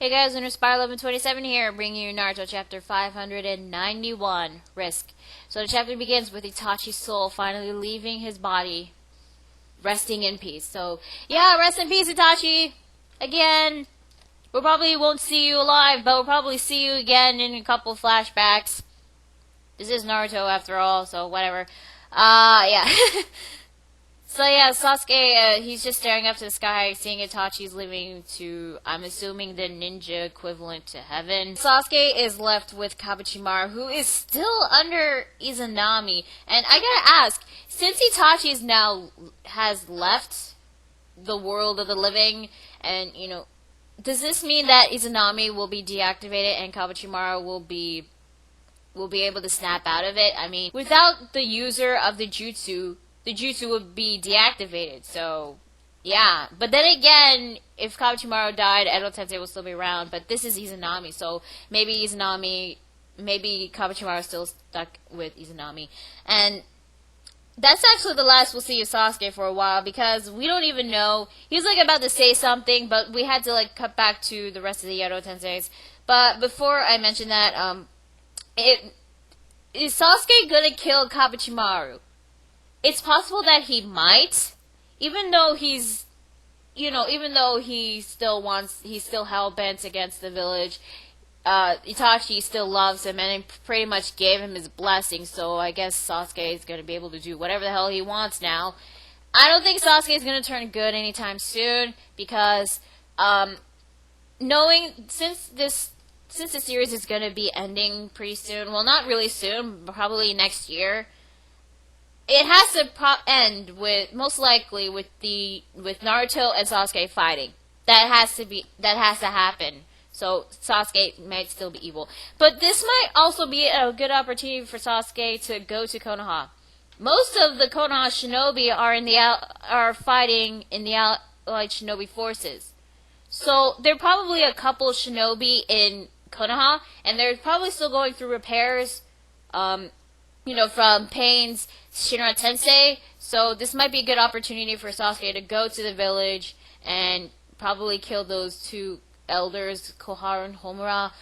Hey guys, Inspire1127 here, bringing you Naruto chapter 591, Risk. So the chapter begins with Itachi's soul finally leaving his body, resting in peace. So, yeah, rest in peace, Itachi! Again, we probably won't see you alive, but we'll probably see you again in a couple flashbacks. This is Naruto after all, so whatever. Yeah. So yeah, Sasuke, he's just staring up to the sky, seeing Itachi's leaving to, I'm assuming, the ninja equivalent to heaven. Sasuke is left with Kabuchimaru, who is still under Izanami. And I gotta ask, since Itachi has left the world of the living, and, does this mean that Izanami will be deactivated and Kabuchimaru will be able to snap out of it? I mean, without the user of the jutsu would be deactivated, so, yeah. But then again, if Kabuchimaru died, Edo Tensei will still be around, but this is Izanami, so maybe Kabuchimaru is still stuck with Izanami. And that's actually the last we'll see of Sasuke for a while, because we don't even know. He's, about to say something, but we had to, cut back to the rest of the Edo Tenseis. But before I mention that, is Sasuke gonna kill Kabuchimaru? It's possible that he might, even though he's still hell-bent against the village. Itachi still loves him and pretty much gave him his blessing, so I guess Sasuke is going to be able to do whatever the hell he wants now. I don't think Sasuke is going to turn good anytime soon, because, since the series is going to be ending pretty soon, well, not really soon, probably next year, it has to end with, most likely, with Naruto and Sasuke fighting. That has to happen. So Sasuke might still be evil. But this might also be a good opportunity for Sasuke to go to Konoha. Most of the Konoha shinobi are fighting in the Allied shinobi forces. So there are probably a couple shinobi in Konoha, and they're probably still going through repairs, from Pain's Shinra Tensei, so this might be a good opportunity for Sasuke to go to the village and probably kill those two elders, Koharu and Homura.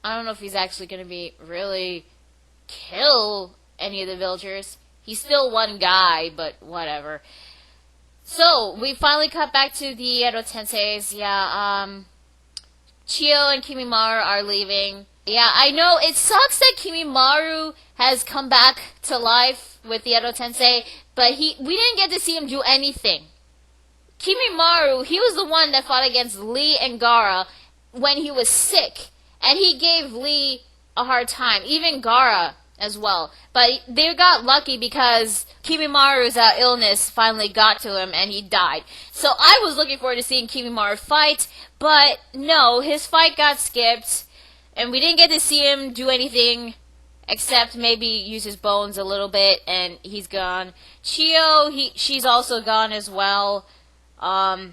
I don't know if he's actually going to be really kill any of the villagers. He's still one guy, but whatever. So, we finally cut back to the Edo Tenseis. Yeah, Chio and Kimimaru are leaving. Yeah, I know, it sucks that Kimimaru has come back to life with the Edo Tensei, but we didn't get to see him do anything. Kimimaru, he was the one that fought against Lee and Gaara when he was sick, and he gave Lee a hard time, even Gaara as well. But they got lucky because Kimimaru's illness finally got to him and he died. So I was looking forward to seeing Kimimaru fight, but no, his fight got skipped. And we didn't get to see him do anything except maybe use his bones a little bit, and he's gone. Chio, she's also gone as well. To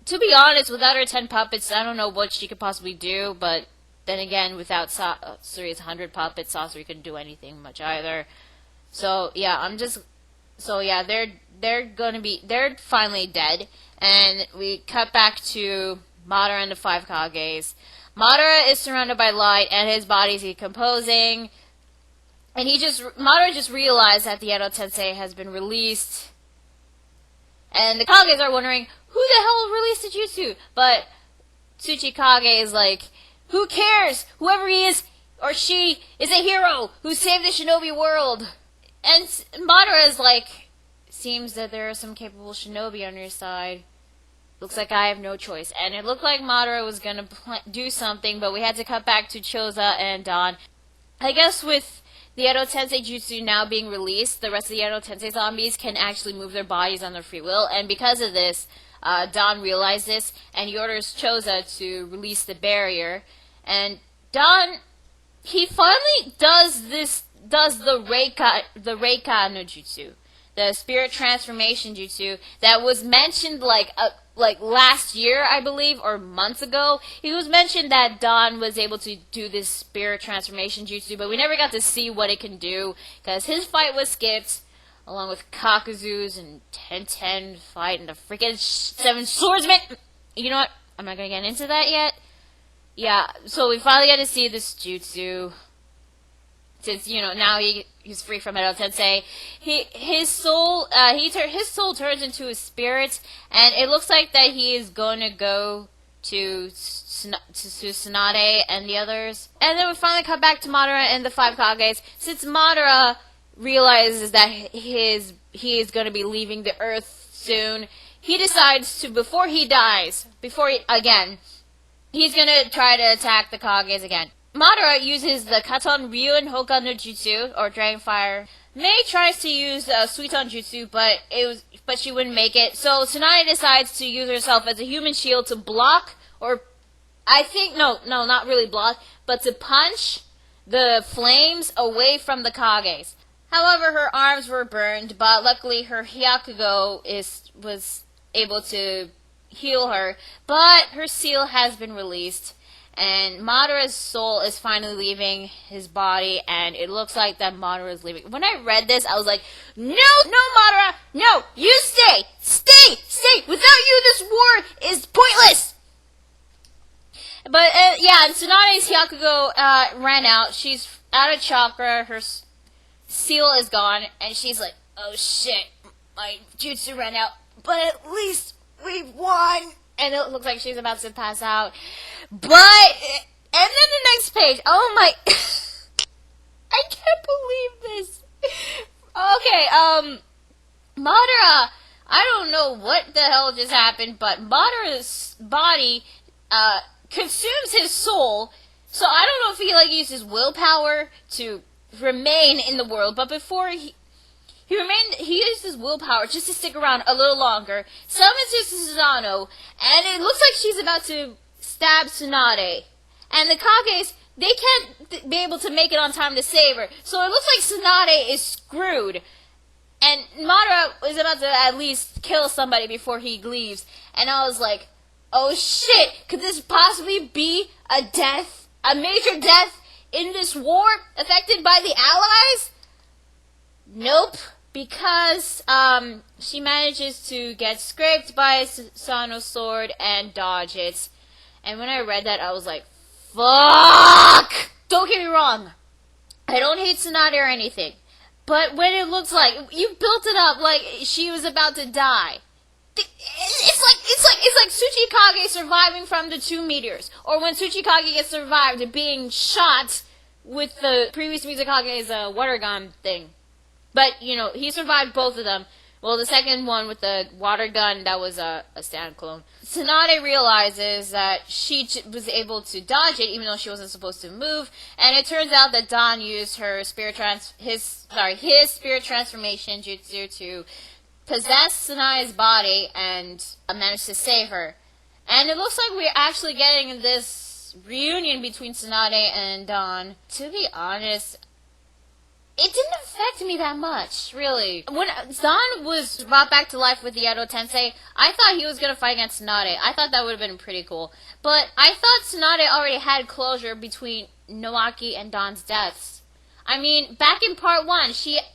be honest, without her 10 puppets, I don't know what she could possibly do, but then again, without Suri's 100 puppets, Sasori couldn't do anything much either. So, yeah, they're finally dead, and we cut back to Madara and the 5 Kages. Madara is surrounded by light, and his body is decomposing. And Madara just realized that the Edo Tensei has been released. And the Kages are wondering, who the hell released the jutsu? But Tsuchikage is like, who cares? Whoever he is, or she, is a hero who saved the shinobi world. And Madara is like, seems that there are some capable shinobi on your side. Looks like I have no choice. And it looked like Madara was going to do something, but we had to cut back to Choza and Don. I guess with the Edo Tensei Jutsu now being released, the rest of the Edo Tensei zombies can actually move their bodies on their free will. And because of this, Don realized this, and he orders Choza to release the barrier. And Don, he finally does the Reika no Jutsu. The spirit transformation jutsu that was mentioned like last year, I believe, or months ago. It was mentioned that Don was able to do this spirit transformation jutsu, but we never got to see what it can do because his fight was skipped, along with Kakuzu's and 10-10 fight and the freaking 7 swordsmen. You know what? I'm not gonna get into that yet. Yeah, so we finally get to see this jutsu. Since, now he's free from Edo Tensei. His soul turns into a spirit, and it looks like that he is going to go to Tsunade and the others. And then we finally come back to Madara and the five Kages. Since Madara realizes that he is going to be leaving the Earth soon, he decides to, before he dies, he's going to try to attack the Kages again. Madara uses the Katon Ryuan Hokan no Jutsu, or Dragon Fire. Mei tries to use Suiton Jutsu, but she wouldn't make it. So Tsunade decides to use herself as a human shield to block, or not really block, but to punch the flames away from the Kages. However, her arms were burned, but luckily her Hyakugo was able to heal her. But her seal has been released. And Madara's soul is finally leaving his body, and it looks like that Madara is leaving. When I read this, I was like, no, Madara, no, you stay! Without you, this war is pointless! But, and Tsunade's Hyakugo ran out. She's out of chakra, her seal is gone, and she's like, oh shit, my jutsu ran out, but at least we won! And it looks like she's about to pass out. But, and then the next page, oh my, I can't believe this. Okay, Madara, I don't know what the hell just happened, but Madara's body, consumes his soul, so I don't know if he, uses willpower to remain in the world, but before he used his willpower just to stick around a little longer, summons his Susanoo, and it looks like she's about to stab Tsunade. And the Kages, they can't be able to make it on time to save her, so it looks like Tsunade is screwed. And Madara is about to at least kill somebody before he leaves, and I was like, oh shit, could this possibly be a major death in this war affected by the Allies? Nope. Because, she manages to get scraped by Sano's sword and dodge it. And when I read that, I was like, fuck! Don't get me wrong. I don't hate Tsunade or anything. But when it looks like, you built it up like she was about to die. It's like Tsuchikage surviving from the 2 meteors. Or when Tsuchikage gets survived being shot with the previous Mizukage's water gun thing. But, he survived both of them. Well, the second one with the water gun, that was a stand clone. Tsunade realizes that she was able to dodge it, even though she wasn't supposed to move. And it turns out that Don used her his spirit transformation jutsu to possess Tsunade's body and managed to save her. And it looks like we're actually getting this reunion between Tsunade and Don. To be honest, it didn't affect me that much, really. When Don was brought back to life with the Edo Tensei, I thought he was going to fight against Tsunade. I thought that would have been pretty cool. But I thought Tsunade already had closure between Naoki and Don's deaths. I mean, back in part 1,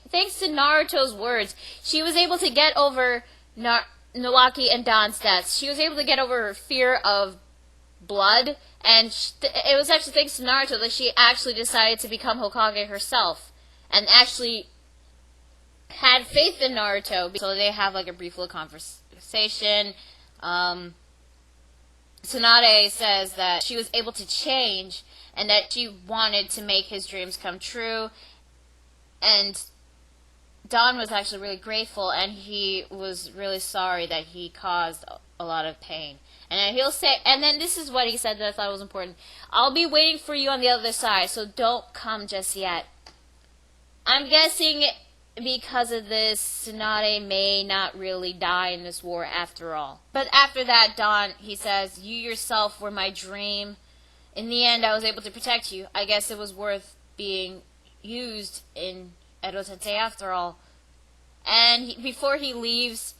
thanks to Naruto's words, she was able to get over Naoki and Don's deaths. She was able to get over her fear of blood, and it was actually thanks to Naruto that she actually decided to become Hokage herself. And actually had faith in Naruto. So they have a brief little conversation. Tsunade says that she was able to change and that she wanted to make his dreams come true. And Don was actually really grateful, and he was really sorry that he caused a lot of pain. And then he'll say, and then this is what he said that I thought was important. I'll be waiting for you on the other side, so don't come just yet. I'm guessing because of this, Tsunade may not really die in this war after all. But after that, Don, he says, you yourself were my dream. In the end, I was able to protect you. I guess it was worth being used in Edo Tensei after all. And before he leaves,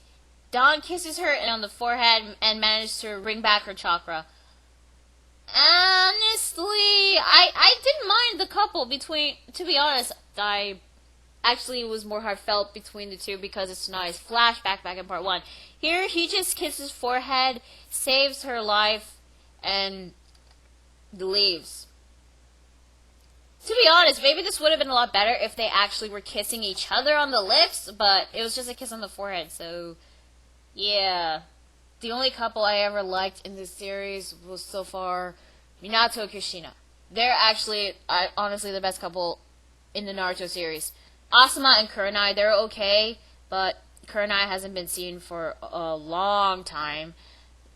Don kisses her on the forehead and manages to bring back her chakra. Honestly, I didn't mind the couple between, to be honest, it was more heartfelt between the two because of Tsunade's flashback back in part 1. Here, he just kisses forehead, saves her life, and leaves. To be honest, maybe this would have been a lot better if they actually were kissing each other on the lips, but it was just a kiss on the forehead, so yeah. The only couple I ever liked in this series was so far Minato and Kushina. They're actually, honestly, the best couple in the Naruto series. Asuma and Kurenai, they're okay, but Kurenai hasn't been seen for a long time.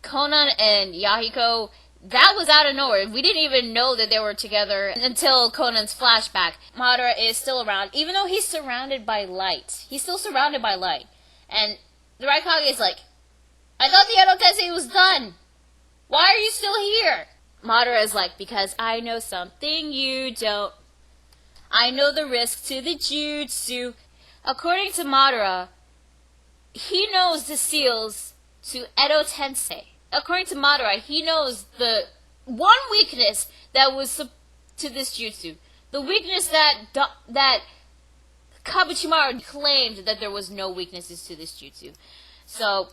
Conan and Yahiko, that was out of nowhere. We didn't even know that they were together until Conan's flashback. Madara is still around, even though he's surrounded by light. He's still surrounded by light. And the Raikage is like, I thought the Edo Tensei was done. Why are you still here? Madara is like, because I know something you don't. I know the risk to the jutsu. According to Madara, he knows the seals to Edo Tensei. According to Madara, he knows the one weakness that was to this jutsu. The weakness that Kabuchimaru claimed that there was no weaknesses to this jutsu. So,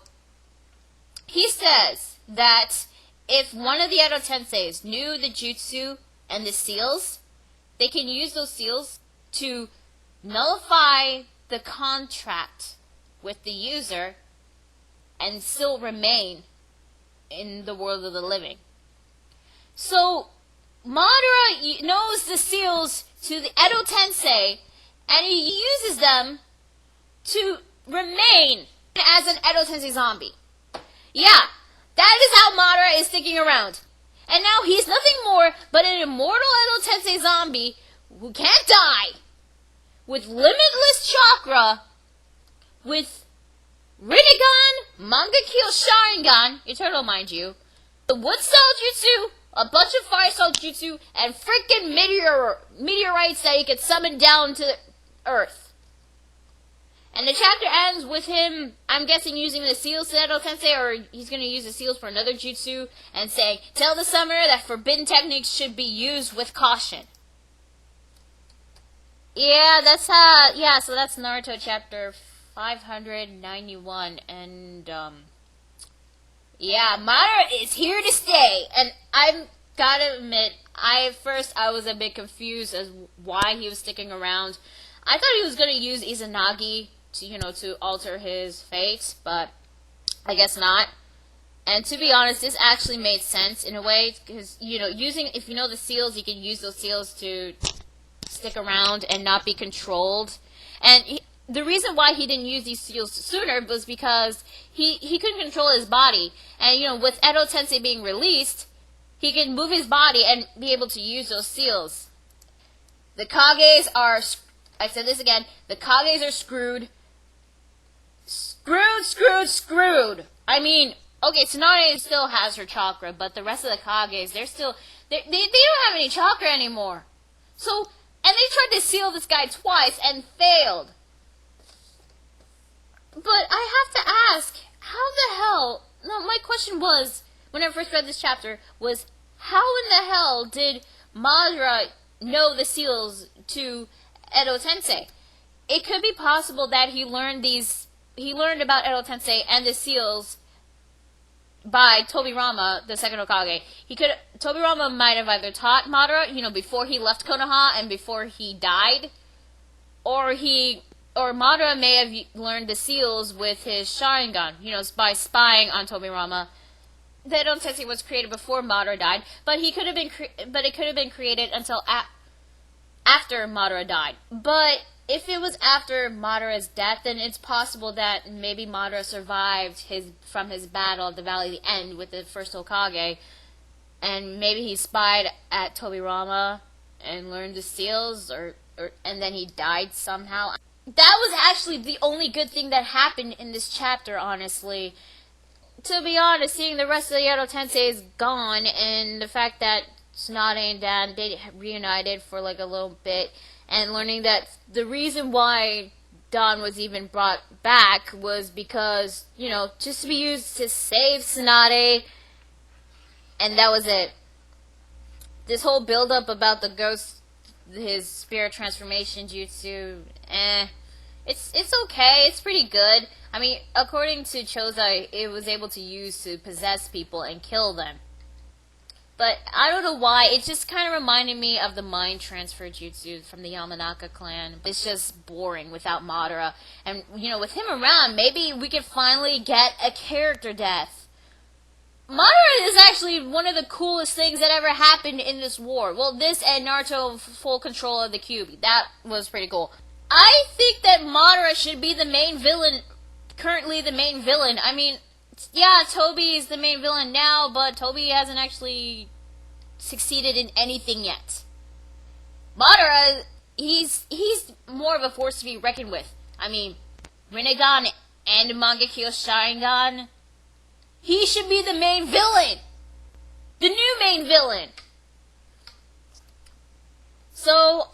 he says that if one of the Edo Tenseis knew the jutsu and the seals, they can use those seals to nullify the contract with the user and still remain in the world of the living. So, Madara knows the seals to the Edo Tensei, and he uses them to remain as an Edo Tensei zombie. Yeah, that is how Madara is sticking around. And now he's nothing more but an immortal Edo Tensei zombie who can't die, with limitless chakra, with Rinnegan, Mangekyo Sharingan, eternal mind you, the Wood Style Jutsu, a bunch of Fire Style Jutsu, and freaking meteorites that he could summon down to Earth. And the chapter ends with him, I'm guessing, using the seals to Edo Tensei, or he's going to use the seals for another jutsu, and saying, tell the summoner that forbidden techniques should be used with caution. Yeah, so that's Naruto chapter 591, and, yeah, Madara is here to stay, and I've gotta admit, at first I was a bit confused as why he was sticking around. I thought he was gonna use Izanagi to alter his fate, but I guess not. And to be honest, this actually made sense in a way, because, if you know the seals, you can use those seals to stick around and not be controlled. And the reason why he didn't use these seals sooner was because he couldn't control his body. And, with Edo Tensei being released, he can move his body and be able to use those seals. The Kages are, I said this again, the Kages are screwed. Screwed. I mean, okay, Tsunade still has her chakra, but the rest of the Kages, they don't have any chakra anymore. So, and they tried to seal this guy twice and failed. But I have to ask, how the hell, no, my question was, when I first read this chapter, was how in the hell did Madara know the seals to Edo Tensei? It could be possible that he learned about Edo Tensei and the seals by Tobirama, the second Hokage. Tobirama might have either taught Madara, before he left Konoha and before he died, or Madara may have learned the seals with his Sharingan, by spying on Tobirama. The Edo Tensei was created before Madara died, but it could have been created until after Madara died. But if it was after Madara's death, then it's possible that maybe Madara survived from his battle at the Valley of the End with the first Hokage, and maybe he spied at Tobirama and learned the seals, and then he died somehow. That was actually the only good thing that happened in this chapter, honestly. To be honest, seeing the rest of the Edo Tensei is gone, and the fact that Tsunade and Dan, they reunited for like a little bit, and learning that the reason why Don was even brought back was because, just to be used to save Tsunade, and that was it. This whole build-up about the ghost, his spirit transformation jutsu, it's okay, it's pretty good. I mean, according to Choza, it was able to use to possess people and kill them. But I don't know why. It just kind of reminded me of the mind transfer jutsu from the Yamanaka clan. It's just boring without Madara. And, with him around, maybe we could finally get a character death. Madara is actually one of the coolest things that ever happened in this war. Well, this and Naruto full control of the Kyuubi. That was pretty cool. I think that Madara should be the main villain, currently the main villain. I mean, yeah, Toby is the main villain now, but Toby hasn't actually succeeded in anything yet. Madara, he's more of a force to be reckoned with. I mean, Rinnegan and Mangekyo Sharingan, he should be the main villain! The new main villain! So,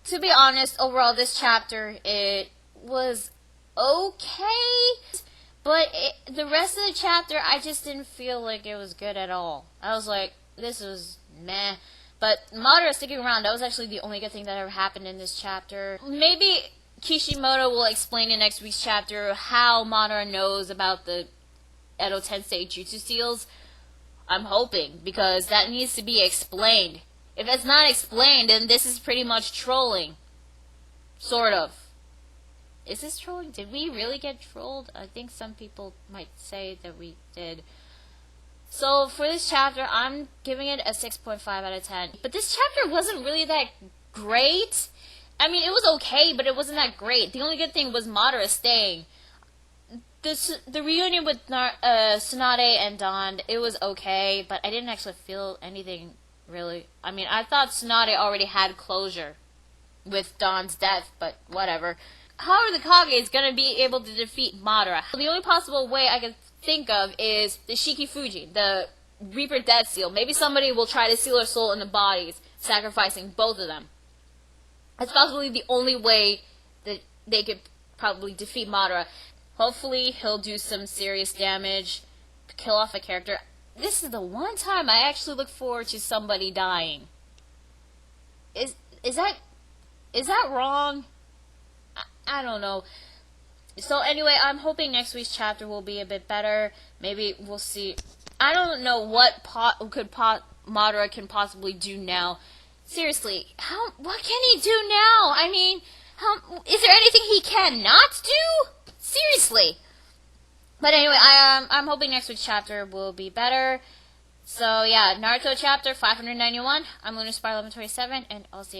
to be honest, overall, this chapter, it was okay. But the rest of the chapter, I just didn't feel like it was good at all. I was like, this was meh. But Madara sticking around, that was actually the only good thing that ever happened in this chapter. Maybe Kishimoto will explain in next week's chapter how Madara knows about the Edo Tensei jutsu seals. I'm hoping, because that needs to be explained. If it's not explained, then this is pretty much trolling. Sort of. Is this trolling? Did we really get trolled? I think some people might say that we did. So for this chapter, I'm giving it a 6.5 out of 10. But this chapter wasn't really that great. I mean, it was okay, but it wasn't that great. The only good thing was Madara staying. The reunion with Tsunade and Don, it was okay, but I didn't actually feel anything really. I mean, I thought Tsunade already had closure with Don's death, but whatever. How are the Kages going to be able to defeat Madara? The only possible way I can think of is the Shikifuji, the Reaper Death Seal. Maybe somebody will try to seal her soul in the bodies, sacrificing both of them. That's possibly the only way that they could probably defeat Madara. Hopefully, he'll do some serious damage to kill off a character. This is the one time I actually look forward to somebody dying. Is that wrong? I don't know. So anyway, I'm hoping next week's chapter will be a bit better. Maybe we'll see. I don't know what Madara can possibly do now. Seriously, what can he do now? I mean, is there anything he cannot do? Seriously. But anyway, I'm hoping next week's chapter will be better. So yeah, Naruto chapter 591. I'm Lunar Spy 1127, and I'll see you guys.